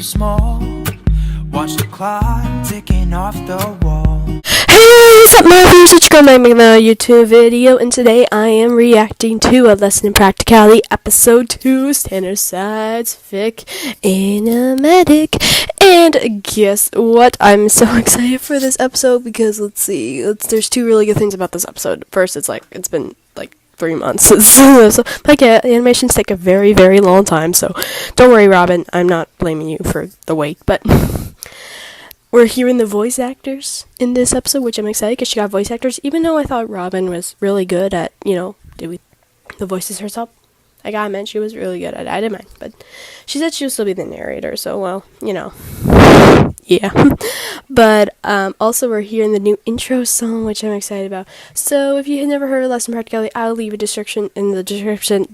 so small. Watch the clock ticking off the wall. Hey, what's up, my friends? It's your girl, making a YouTube video, and today I am reacting to a lesson in Practicality, Ep.2, Standard Scientific Animatic. And guess what? I'm so excited for this episode because there's two really good things about this episode. First, it's been 3 months since but yeah, animations take a very, very long time, so don't worry, Robin, I'm not blaming you for the wait, but we're hearing the voice actors in this episode, which I'm excited because she got voice actors, even though I thought Robin was really good at, doing the voices herself. I gotta admit, she was really good at it. I didn't mind, but she said she'll still be the narrator, so, well, yeah. But also we're hearing the new intro song, which I'm excited about. So if you had never heard of Lesson Practicality, I'll leave a description in the description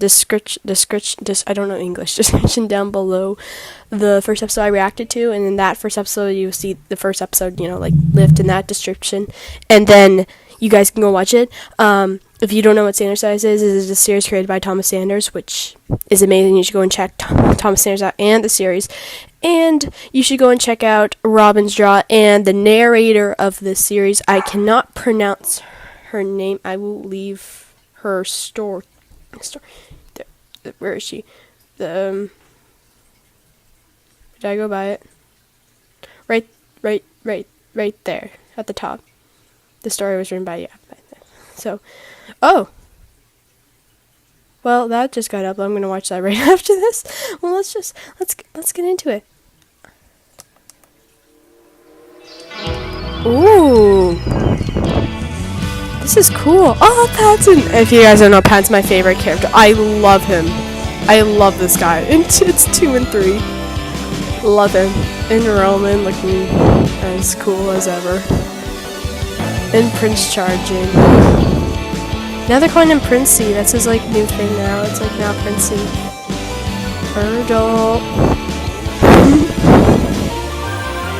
down below the first episode I reacted to, and in that first episode you see the first episode, lift in that description, and then you guys can go watch it. If you don't know what Standard Size is a series created by Thomas Sanders, which is amazing. You should go and check Thomas Sanders out and the series. And you should go and check out Robin's Draw and the narrator of this series. I cannot pronounce her name. I will leave her store. Where is she? Did I go by it? Right there at the top. The story was written by So, oh. Well, that just got up. I'm gonna watch that right after this. Well, let's get into it. Ooh, this is cool. Oh, Patton. If you guys don't know, Patton's my favorite character. I love him. I love this guy. It's 2 and 3. Love him. And Roman looking as cool as ever. And Prince charging. Now they're calling him Princey. That's his new thing now. It's now Princey.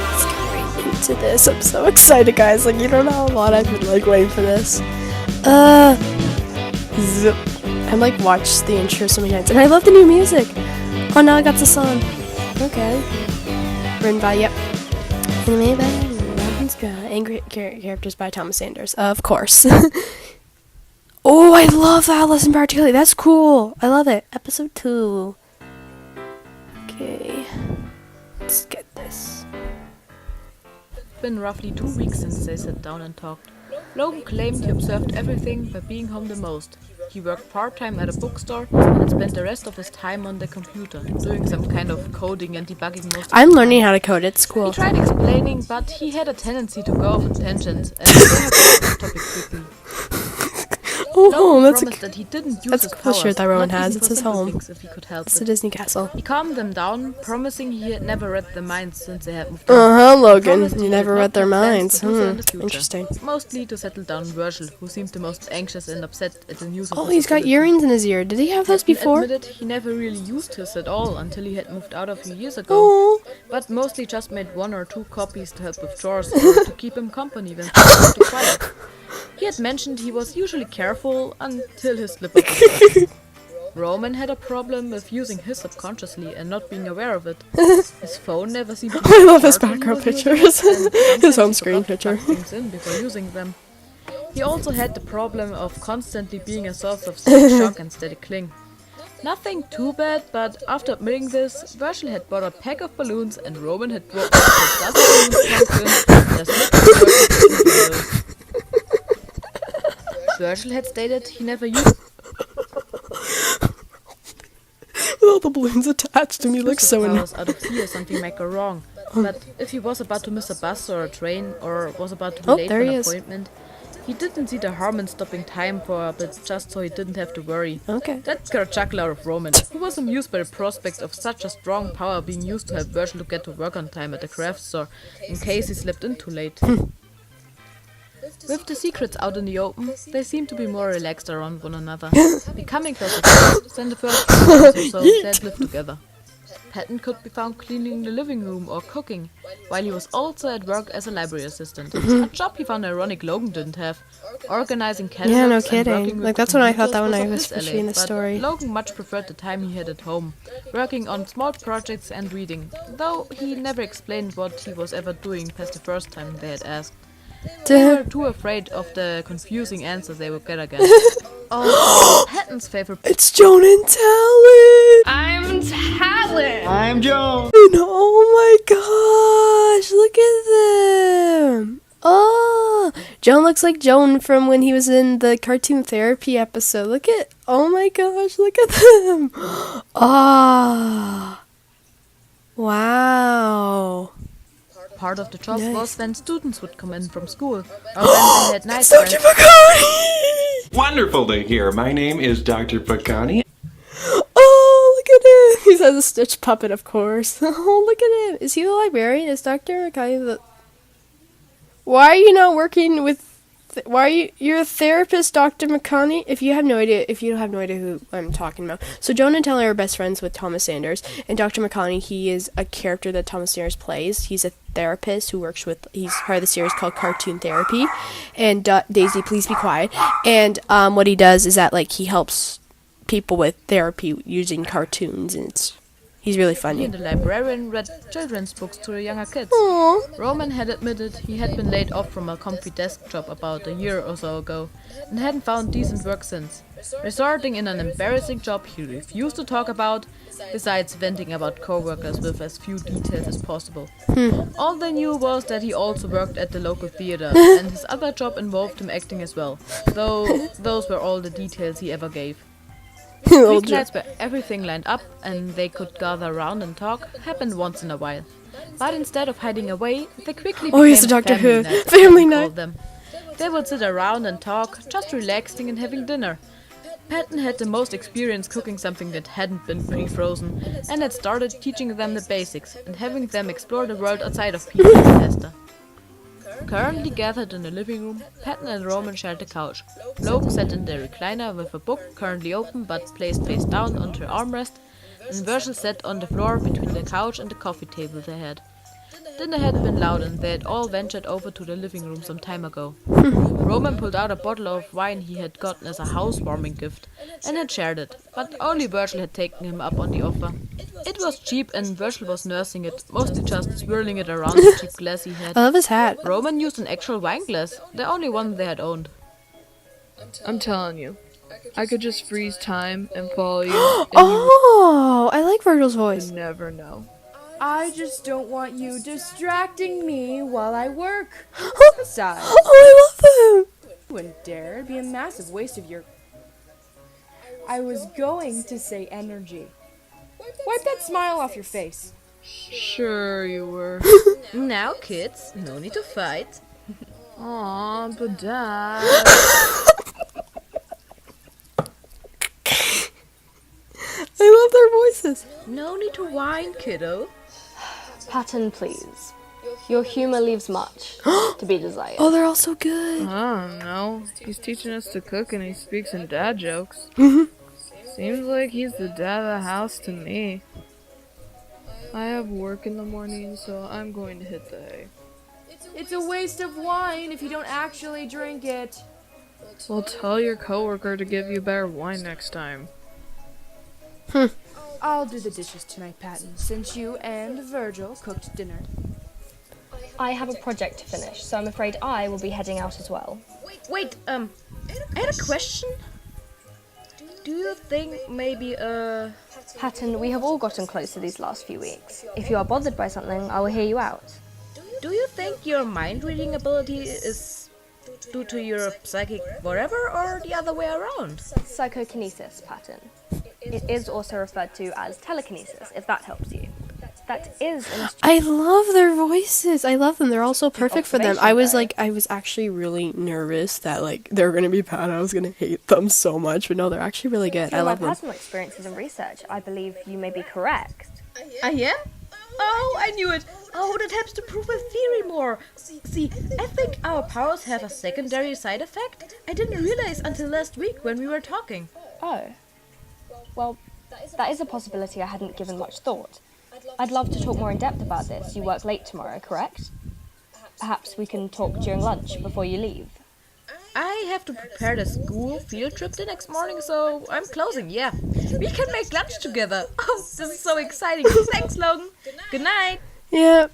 Let's get right into this. I'm so excited, guys. You don't know how long I've been waiting for this. Zip. I watched the intro so many times, and I love the new music. Oh, now I got the song. Okay. Written by Animated by and characters by Thomas Sanders, of course. Oh, I love that lesson particularly. That's cool. I love it. Episode 2. Okay. Let's get this. It's been roughly 2 weeks since they sat down and talked. Logan claimed he observed everything by being home the most. He worked part-time at a bookstore and spent the rest of his time on the computer, doing some kind of coding and debugging most of I'm learning how to code. It's cool. He tried explaining, but he had a tendency to go off on tangents and bring up the topic quickly. Oh, that's promised that he didn't use that's his a cool powers, shirt that Rowan not has. even It's for his simple home. things if he could help It's it. the Disney castle. He calmed them down, promising he had never read their minds since they had moved on. Logan. Promised You he never had read their no plans minds. to do so in the future. Interesting. Mostly to settle down Virgil, who seemed the most anxious and upset at the news of Oh, his he's got ability. earrings in his ear. Did he have those Patton before? admitted he never really used his at all until he had moved out a few years ago, Oh. but mostly just made 1 or 2 copies to help with chores or to keep him company when things got too quiet. He had mentioned he was usually careful until his slip-up. Roman had a problem with using his subconsciously and not being aware of it. His phone never seemed to I love his start when he background was using pictures. it, and sometimes His home he screen forgot to picture. plug things in before using them. He also had the problem of constantly being a source of static shock and static cling. Nothing too bad, but after admitting this, Virgil had bought a pack of balloons and Roman had brought a dozen balloons plugged in and a slip of Virgil had stated he never used With all the balloons attached to me, looks so annoying. powers out of fear something might go wrong. But if he was about to miss a bus or a train, or was about to be late for there an he is. appointment, he didn't see the harm in stopping time for a bit just so he didn't have to worry. Okay. That got a chuckle out of Roman, who was amused by the prospect of such a strong power being used to help Virgil to get to work on time at the craft store, in case he slept in too late. With the secrets out in the open, they seem to be more relaxed around one another, becoming closer friends than the first few months or so they had lived together. Patton could be found cleaning the living room or cooking, while he was also at work as a library assistant. A job he found ironic Logan didn't have. Organizing catalogs Yeah, no and kidding. working with Like, that's when I thought that when computers I up was his alley, reading the but story. Logan much preferred the time he had at home, working on small projects and reading, though he never explained what he was ever doing past the first time they had asked. They were too afraid of the confusing answers they would get again. Also, Patton's favorite It's Joan and Talon! I'm Talon. I'm Joe. Oh my gosh, look at them! Oh, Joan looks like Joan from when he was in the cartoon therapy episode. Oh my gosh, look at them! Ah, wow. part of the job Nice. was when students would come in from school, or when they had night It's Dr. friends. Picani! Wonderful to hear. My name is Dr. Picani. Oh, look at him! He has a Stitch puppet, of course. Oh, look at him! Is he the librarian? Is Dr. Picani the... Why are you not working with... Why are you... You're a therapist, Dr. McConaughey? If you don't have no idea who I'm talking about. So Joan and Taylor are best friends with Thomas Sanders. And Dr. McConaughey, he is a character that Thomas Sanders plays. He's a therapist who works with... He's part of the series called Cartoon Therapy. And Daisy, please be quiet. And what he does is that, like, he helps people with therapy using cartoons. And he's really He funny. and the librarian read children's books to the younger kids. Aww. Roman had admitted he had been laid off from a comfy desk job about a year or so ago, and hadn't found decent work since. Resorting in an embarrassing job he refused to talk about, besides venting about co-workers with as few details as possible. All they knew was that he also worked at the local theater, and his other job involved him acting as well, though those were all the details he ever gave. Old Joe. Weeknights where everything lined up and they could gather around and talk happened once in a while. But instead of hiding away, they quickly Oh, he's a became Doctor family Who. nights, as Family we night. called them. They would sit around and talk, just relaxing and having dinner. Patton had the most experience cooking something that hadn't been pre-frozen, and had started teaching them the basics and having them explore the world outside of pizza and pasta. Currently gathered in the living room, Patton and Roman shared the couch. Logan sat in the recliner with a book currently open but placed face down onto her armrest, and Virgil sat on the floor between the couch and the coffee table they had. Dinner had been loud and they had all ventured over to the living room some time ago. Roman pulled out a bottle of wine he had gotten as a housewarming gift and had shared it, but only Virgil had taken him up on the offer. It was cheap and Virgil was nursing it, mostly just swirling it around the cheap glass he had. I love his hat. Roman used an actual wine glass, the only one they had owned. I'm telling you, I could just freeze time and follow you, and Oh, I like Virgil's you voice. would never know. I just don't want you distracting me while I work. Besides, Oh, I love him. you wouldn't dare. It'd be a massive waste of your... I was going to say energy. Wipe that smile off your face. Sure you were. Now, kids, no need to fight. Aw, but Dad. I love their voices. No need to whine, kiddo. Patton, please. Your humor leaves much to be desired. Oh, they're all so good. I don't know. He's teaching us to cook and he speaks in dad jokes. Seems like he's the dad of the house to me. I have work in the morning, so I'm going to hit the hay. It's a waste of wine if you don't actually drink it. Well, tell your coworker to give you better wine next time. I'll do the dishes tonight, Patton, since you and Virgil cooked dinner. I have a project to finish, so I'm afraid I will be heading out as well. Wait, I had a question. Do you think maybe, Patton, we have all gotten closer these last few weeks. If you are bothered by something, I will hear you out. do you think your mind-reading ability is due to your psychic whatever, or the other way around? Psychokinesis, Patton. It is also referred to as telekinesis, if that helps you. That is an I love their voices. I love them. They're all so perfect for them. I was observation, I was actually really nervous that like they're gonna be bad. I was gonna hate them so much, but no, they're actually really good. I From my love them. personal experiences and research, I believe you may be correct. I am? Oh, I knew it. Oh, that helps to prove my theory more. See, I think our powers have a secondary side effect I didn't realize until last week when we were talking. Oh. Well, that is a possibility I hadn't given much thought. I'd love to talk more in depth about this. You work late tomorrow, correct? Perhaps we can talk during lunch before you leave. I have to prepare the school field trip the next morning, so I'm closing, yeah. We can make lunch together. Oh, this is so exciting. Thanks, Logan. Good night. Yeah.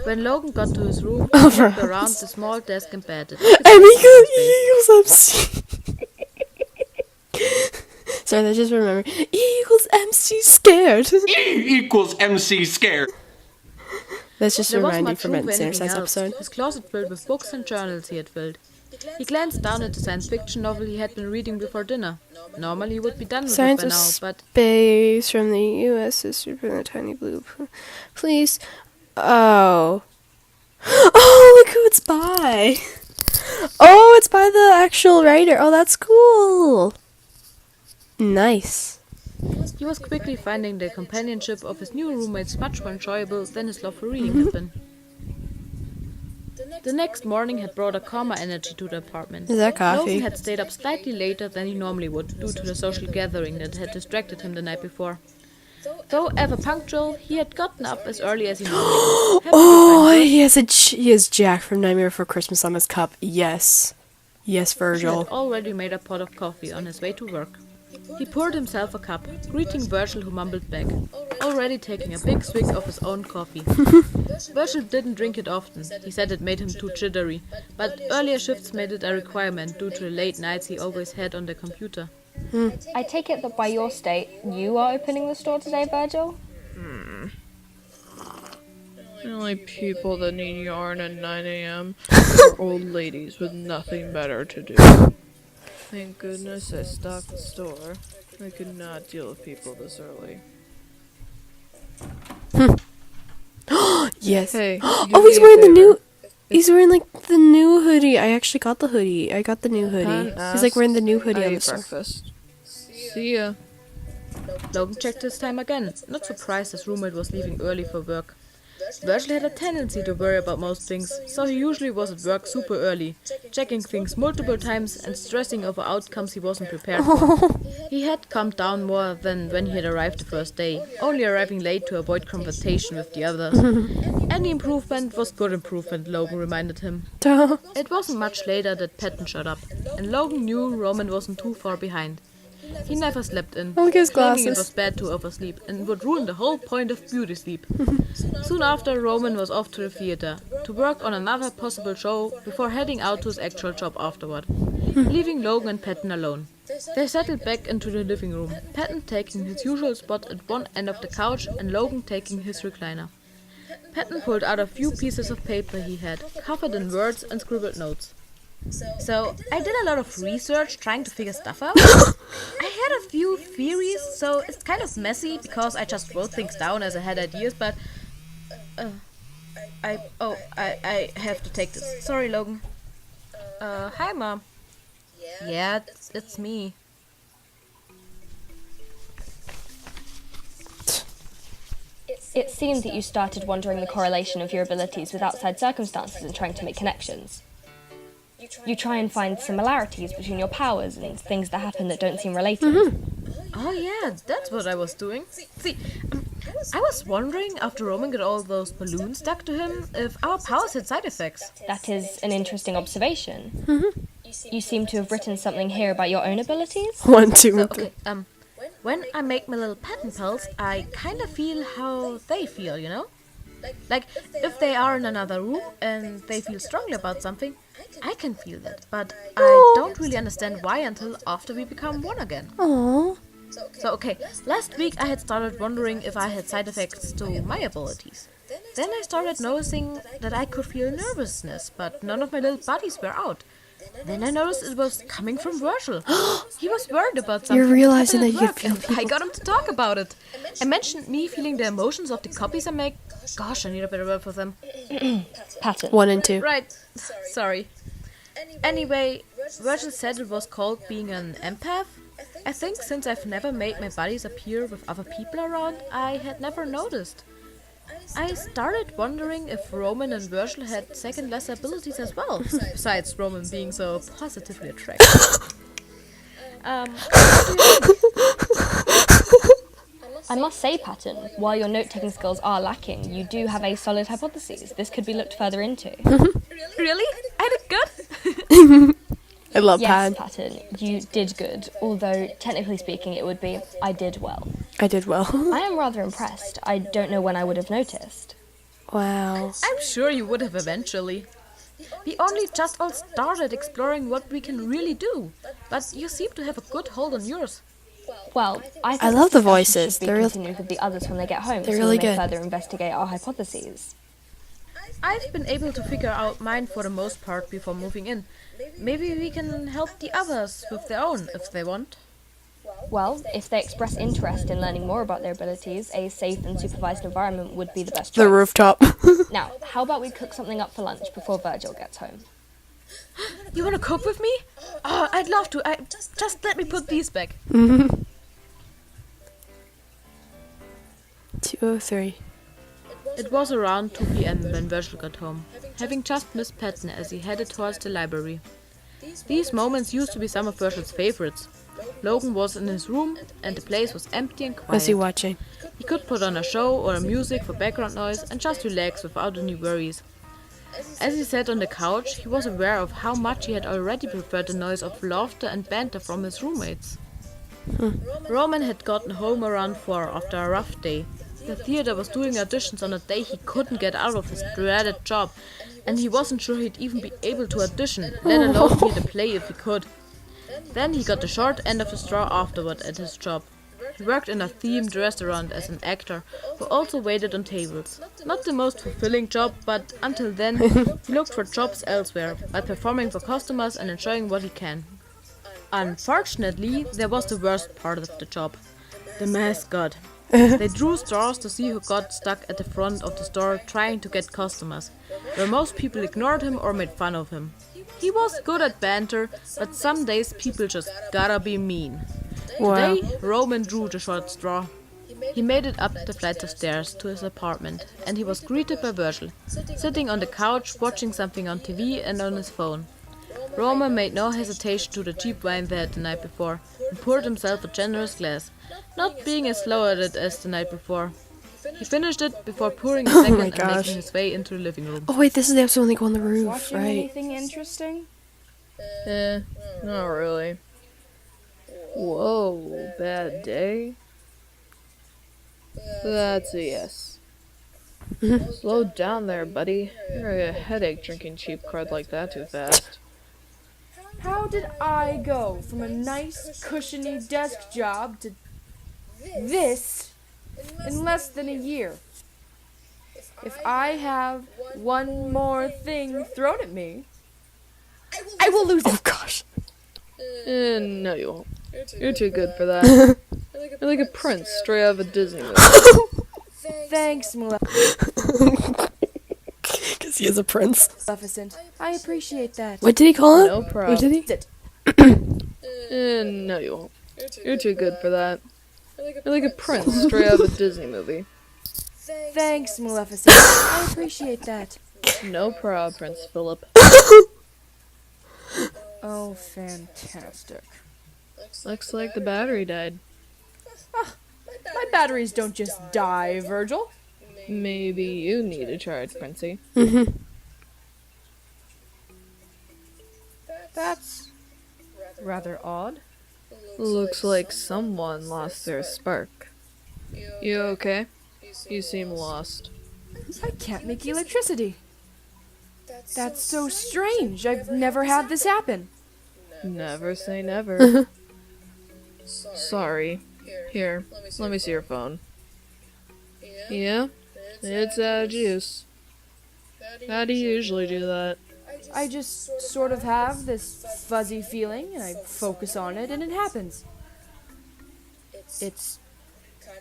When Logan got to his room, he looked around the small desk and bed. MC. Sorry, I just remember. E equals MC scared. E equals MC scared. That's just a There wasn't reminder much from room for Sinner's anything else. episode. His closet filled with books and journals he had filled. He glanced down at the science fiction novel he had been reading before dinner. Normally he would be done with Science it by of now, but Space from the U.S. History from the Tiny Blue. Please. Oh. Oh, look who it's by. Oh, it's by the actual writer. Oh, that's cool. Nice. he was quickly finding the companionship of his new roommates much more enjoyable than his love for reading had been. The next morning had brought a calmer energy to the apartment. Is that coffee? Logan had stayed up slightly later than he normally would due to the social gathering that had distracted him the night before. Though ever punctual, he had gotten up as early as he normally would. Oh, he has Jack from Nightmare Before Christmas on his cup. Yes. Yes, He had Virgil. already made a pot of coffee on his way to work. He poured himself a cup, greeting Virgil, who mumbled back, already taking a big swig of his own coffee. Virgil didn't drink it often. He said it made him too jittery, but earlier shifts made it a requirement due to the late nights he always had on the computer. I take it that by your state, you are opening the store today, Virgil? The only people that need yarn at 9 a.m. are old ladies with nothing better to do. Thank goodness I stocked the store. I could not deal with people this early. Yes. Hey, Oh, he's wearing the new. He's wearing like the new hoodie. I actually got the hoodie. I got the new hoodie. He's like wearing the new hoodie I on the ate store. breakfast. See ya. Logan checked his time again, not surprised his roommate was leaving early for work. Virgil had a tendency to worry about most things, so he usually was at work super early, checking things multiple times and stressing over outcomes he wasn't prepared for. He had calmed down more than when he had arrived the first day, only arriving late to avoid confrontation with the others. Any improvement was good improvement, Logan reminded him. It wasn't much later that Patton showed up, and Logan knew Roman wasn't too far behind. He never slept in, Look at his claiming it glasses. was bad to oversleep and would ruin the whole point of beauty sleep. Soon after, Roman was off to the theater, to work on another possible show before heading out to his actual job afterward, leaving Logan and Patton alone. They settled back into the living room, Patton taking his usual spot at one end of the couch and Logan taking his recliner. Patton pulled out a few pieces of paper he had, covered in words and scribbled notes. So, I did a lot of research trying to figure stuff out. I had a few theories, so it's kind of messy because I just wrote things down as I had ideas, but... I have to take this. Sorry, Logan. Hi, Mom. Yeah, it's me. It seemed that you started wondering the correlation of your abilities with outside circumstances and trying to make connections. You try and find similarities between your powers and things that happen that don't seem related. Oh yeah, that's what I was doing. See, I was wondering after Roman got all those balloons stuck to him if our powers had side effects. That is an interesting observation. You seem to have written something here about your own abilities? 1, 2, and 3. Okay, when I make my little pattern pulse, I kind of feel how they feel, you know? Like, if they are in another room and they feel strongly about something, I can feel that, but I don't really understand why until after we become one again. Aww. So, okay, last week I had started wondering if I had side effects to my abilities. Then I started noticing that I could feel nervousness, but none of my little buddies were out. Then I noticed it was coming from Virgil. He was worried about something. You're realizing that happened you at feel work, and I got him to talk about it. I mentioned me feeling the emotions of the copies I make. Gosh, I need a better word for them. Pattern. 1 and 2. Right, sorry. Anyway, Virgil said it was called being an empath. I think since I've never made my buddies appear with other people around, I had never noticed. I started wondering if Roman and Virgil had second lesser abilities as well, besides Roman being so positively attractive. What do you think? I must say, Patton, while your note-taking skills are lacking, you do have a solid hypothesis. This could be looked further into. Really? I did good? I love Yes, Pat. Patton, you did good, although technically speaking it would be, I did well. I did well. I am rather impressed. I don't know when I would have noticed. Wow. I'm sure you would have eventually. We only just all started exploring what we can really do, but you seem to have a good hold on yours. Well, I think I love the this discussion voices. should be They're real- continued with the others when they get home, they're so really we may good. further investigate our hypotheses. I've been able to figure out mine for the most part before moving in. Maybe we can help the others with their own if they want. Well, if they express interest in learning more about their abilities, a safe and supervised environment would be the best The choice. rooftop. Now, how about we cook something up for lunch before Virgil gets home? You want to cook with me? Oh, I'd love to. Just let me put these back. 2:03. It was around 2 p.m. when Virgil got home, having just missed Patton as he headed towards the library. These moments used to be some of Virgil's favorites. Logan was in his room, and the place was empty and What's he quiet. watching? He could put on a show or a music for background noise and just relax without any worries. As he sat on the couch, he was aware of how much he had already preferred the noise of laughter and banter from his roommates. Roman had gotten home around 4 after a rough day. The theater was doing auditions on a day he couldn't get out of his dreaded job, and he wasn't sure he'd even be able to audition, let alone hear the play if he could. Then he got the short end of the straw afterward at his job. He worked in a themed restaurant as an actor, who also waited on tables. Not the most fulfilling job, but until then, he looked for jobs elsewhere, by performing for customers and enjoying what he can. Unfortunately, there was the worst part of the job. The mascot. They drew straws to see who got stuck at the front of the store trying to get customers, where most people ignored him or made fun of him. He was good at banter, but some days people just gotta be mean. Wow. Today, Roman drew the short straw. He made it up the flight of stairs to his apartment, and he was greeted by Virgil, sitting on the couch watching something on TV and on his phone. Roman made no hesitation to the cheap wine they had the night before, and poured himself a generous glass, not being as slow at it as the night before. He finished it before pouring a second and gosh. making his way into the living room. Oh wait, this is the episode when they go on the roof, Watching right? anything interesting? Not really. Whoa, bad day? That's a yes. Slow down there, buddy. You're a headache drinking cheap crud like that too fast. How did I go from a nice, cushiony desk job to this in less than a year? If I have one more thing thrown at me, I will lose it. Oh gosh. No, you won't. You're too good for that. You're like a prince straight out of a Disney movie. Thanks, Because he is a prince. Maleficent. I appreciate that. What did he call it? No What problem. did he? It. No, you won't. You're too good for that. You're like a prince straight out of a Disney movie. Thanks, Maleficent. I appreciate that. No problem, Prince Philip. Oh, fantastic. Looks like the battery died. My batteries don't just die, Virgil. Maybe you need a charge, Princey. That's rather odd. Looks like someone lost their spark. You okay? You seem lost. I can't make electricity. That's so strange. I've never had this happen. Never say never. Sorry. Here, let me see your phone. Yeah? It's out of juice. How do you usually do that? I just sort of have this fuzzy feeling, and I focus on it, and it happens. It's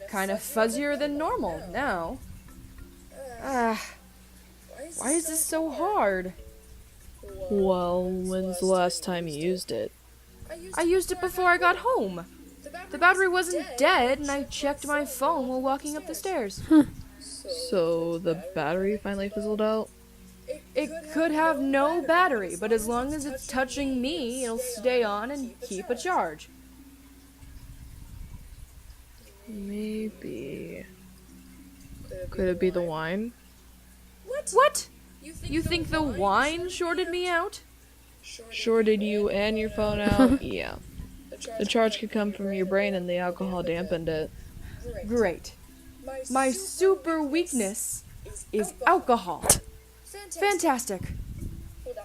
kind of fuzzier than normal now. Why is this so hard? Well, when's the last time you used it? I used it before I got home. The battery wasn't dead, and I checked my phone while walking up the stairs. So, the battery finally fizzled out? It could have no battery, but as long as it's touching me, it'll stay on and keep a charge. Maybe. Could it be the wine? What? You think the wine shorted me out? Shorted you and your phone out? Yeah. The charge could come from your brain and the alcohol dampened it. Great. My super weakness is alcohol. Fantastic.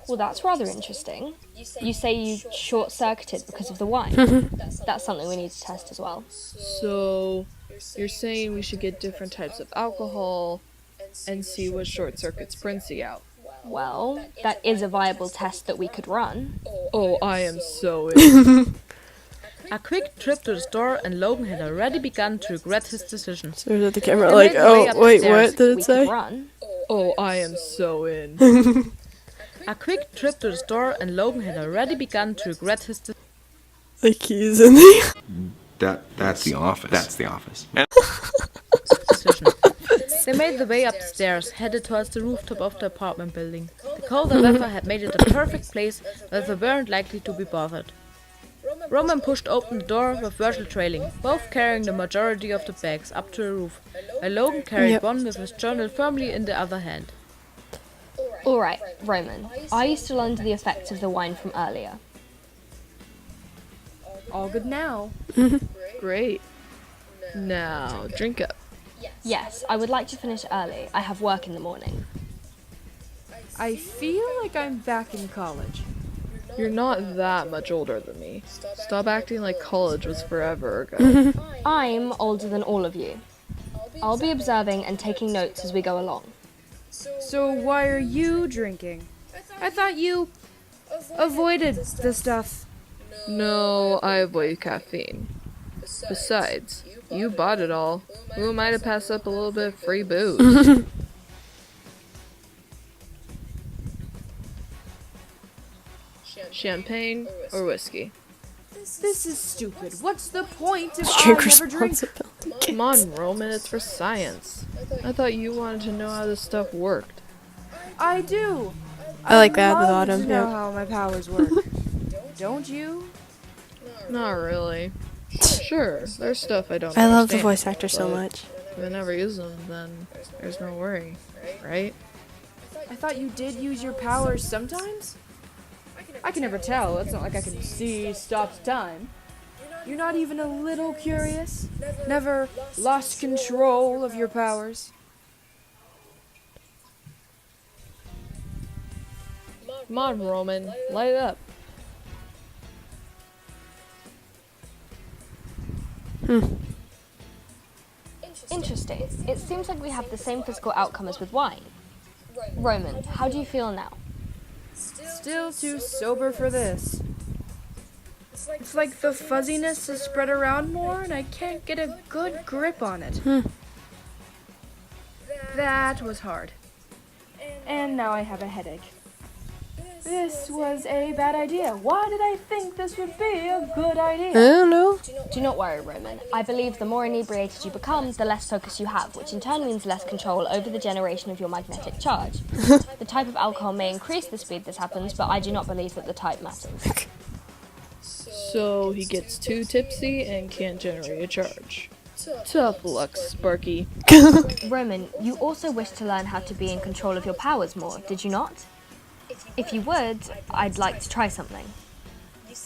Well, that's rather interesting. You say you short-circuited because of the wine. That's something we need to test as well. So, you're saying we should get different types of alcohol and see what short circuits Princey out. Well, that is a viable test that we could run. Oh, I am so in. A quick trip to the store, and Logan had already begun to regret his decision. So at the camera, They like, made their way oh, wait, upstairs. what did We it say? could run. Oh, I am so in. A quick trip to the store, and Logan had already begun to regret his The keys in the. That's the office. That's the office. decision. They made the way up the stairs, headed towards the rooftop of the apartment building. The colder weather had made it the perfect place where they weren't likely to be bothered. Roman pushed open the door with Virgil trailing, both carrying the majority of the bags up to the roof, while Logan carried one with his journal firmly in the other hand. Alright, Roman, are you still under the effects of the wine from earlier? All good now. Great. Now, drink up. Yes, I would like to finish early. I have work in the morning. I feel like I'm back in college. You're not that much older than me. Stop acting like college was forever ago. I'm older than all of you. I'll be observing and taking notes as we go along. So why are you drinking? I thought you avoided the stuff. No, I avoid caffeine. Besides, you bought it all. Who am I to pass up a little bit of free booze? Champagne or whiskey? This is stupid. What's the point if Drink I never drink? responsibility. Come on, Roman, it's for science. I thought you wanted to know how this stuff worked. I do. I like that at the love bottom. to know Yeah. how my powers work. Don't you? Not really. Sure, there's stuff I don't I love the understand, voice actor so but much. If I never use them, then there's no worry, right? I thought you did use your powers sometimes? I can never tell. It's not like I can see stopped time. You're not even a little curious? Never lost control of your powers? Come on, Roman, light it up. Interesting. It seems like we have the same physical outcome as with wine. Roman, how do you feel now? Still too sober for this. It's like the fuzziness is spread around more and I can't get a good grip on it. That was hard. And now I have a headache. This was a bad idea. Why did I think this would be a good I idea? don't know. Do not worry, Roman. I believe the more inebriated you become, the less focus you have, which in turn means less control over the generation of your magnetic charge. The type of alcohol may increase the speed this happens, but I do not believe that the type matters. So he gets too tipsy and can't generate a charge. Tough luck, Sparky. Roman, you also wish to learn how to be in control of your powers more, did you not? If you would, I'd like to try something.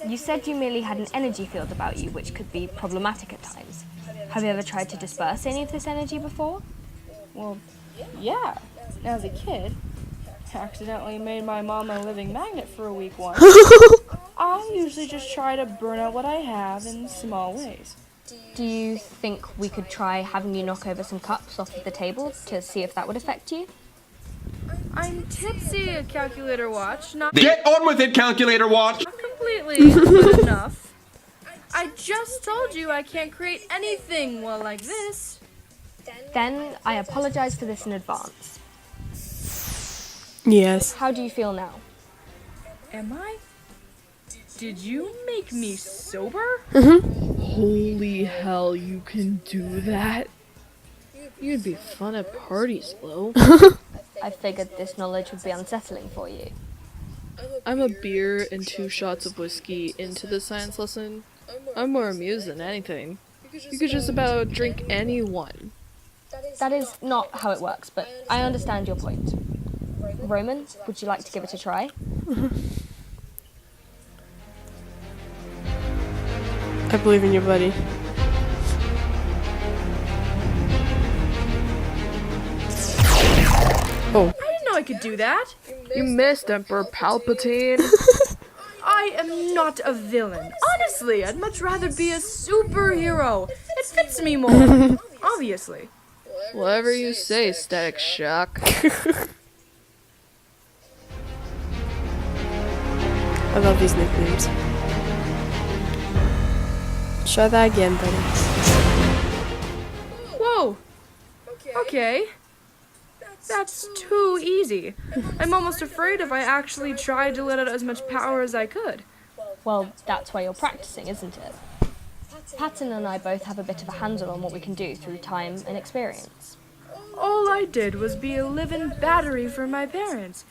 You said you merely had an energy field about you, which could be problematic at times. Have you ever tried to disperse any of this energy before? Well, yeah. As a kid, accidentally made my mom a living magnet for a week once. I usually just try to burn out what I have in small ways. Do you think we could try having you knock over some cups off of the table to see if that would affect you? I'm tipsy, a calculator watch, not Get on with it, calculator watch! completely good enough. I just told you I can't create anything well like this. Then I apologize for this in advance. Yes. How do you feel now? Am I? Did you make me sober? Holy hell, you can do that? You'd be fun at parties, Lo. I figured this knowledge would be unsettling for you. I'm a beer and 2 shots of whiskey into the science lesson. I'm more amused than anything. You could just about drink anyone. That is not how it works, but I understand your point. Roman, would you like to give it a try? I believe in you, buddy. Oh. I didn't know I could do that. You missed, Emperor Palpatine. I am not a villain. Honestly, I'd much rather be a superhero. It fits me more. Obviously. Whatever you say, Static Shock. I love these nicknames. Try that again, buddy. Whoa. Okay. That's too easy. I'm almost afraid if I actually tried to let out as much power as I could. Well, that's why you're practicing, isn't it? Patton and I both have a bit of a handle on what we can do through time and experience. All I did was be a living battery for my parents.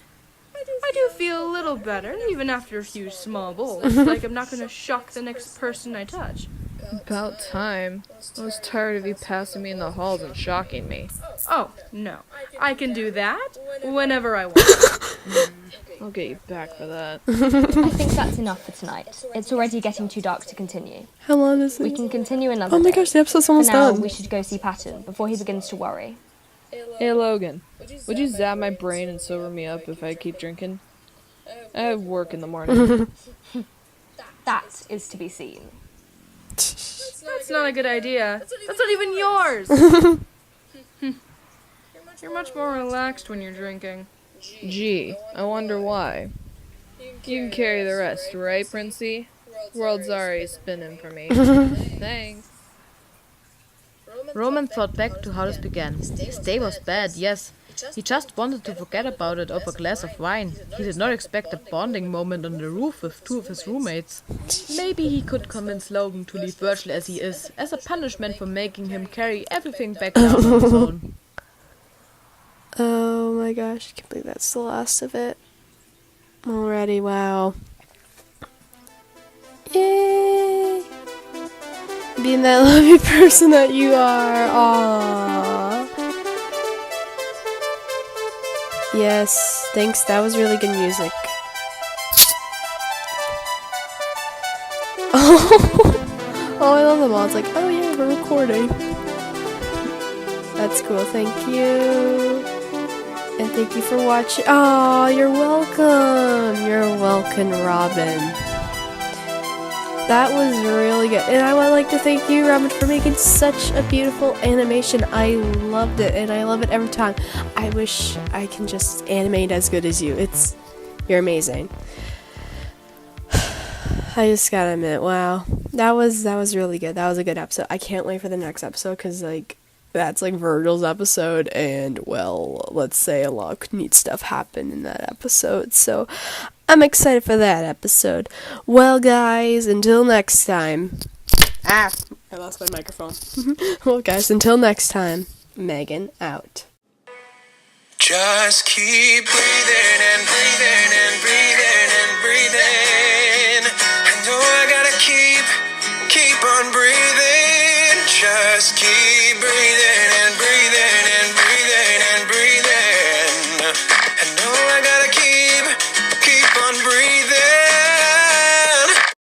I do feel a little better, even after a few small bowls. Like I'm not gonna shock the next person I touch. About time. I was tired of you passing me in the halls and shocking me. Oh, no. I can do that whenever I want. I'll get you back for that. I think that's enough for tonight. It's already getting too dark to continue. How long is it? We can continue another Oh my day. gosh, the episode's For almost now, done. we should go see Patton before he begins to worry. Hey Logan, would you zap my brain and sober me up if I keep drinking? I have work in the morning. That is to be seen. That's not a good idea. That's not even yours. You're much more relaxed when you're drinking. Gee, I wonder why. You can carry the rest, right, Princey? World's already spinning for me. Thanks. Roman thought back to how this began. His day was bad, yes. He just wanted to forget about it over a glass of wine. He did not expect a bonding moment on the roof with two of his roommates. Maybe he could convince Logan to leave Virgil as he is, as a punishment for making him carry everything back down on his own. Oh my gosh, I can't believe that's the last of it. Already, wow. Yay! Being that lovely person that you are. Aww. Yes, thanks. That was really good music. Oh, I love them all. It's like, oh yeah, we're recording. That's cool. Thank you. And thank you for watching. Oh, you're welcome. You're welcome, Robin. That was really good. And I would like to thank you, Robin, for making such a beautiful animation. I loved it, and I love it every time. I wish I can just animate as good as you. You're amazing. I just gotta admit, wow. That was really good. That was a good episode. I can't wait for the next episode, because, that's Virgil's episode, and, well, let's say a lot of neat stuff happened in that episode, so I'm excited for that episode. Well, guys, until next time. I lost my microphone. Well, guys, until next time, Megan out. Just keep breathing and breathing and breathing and breathing. I know I gotta keep on breathing.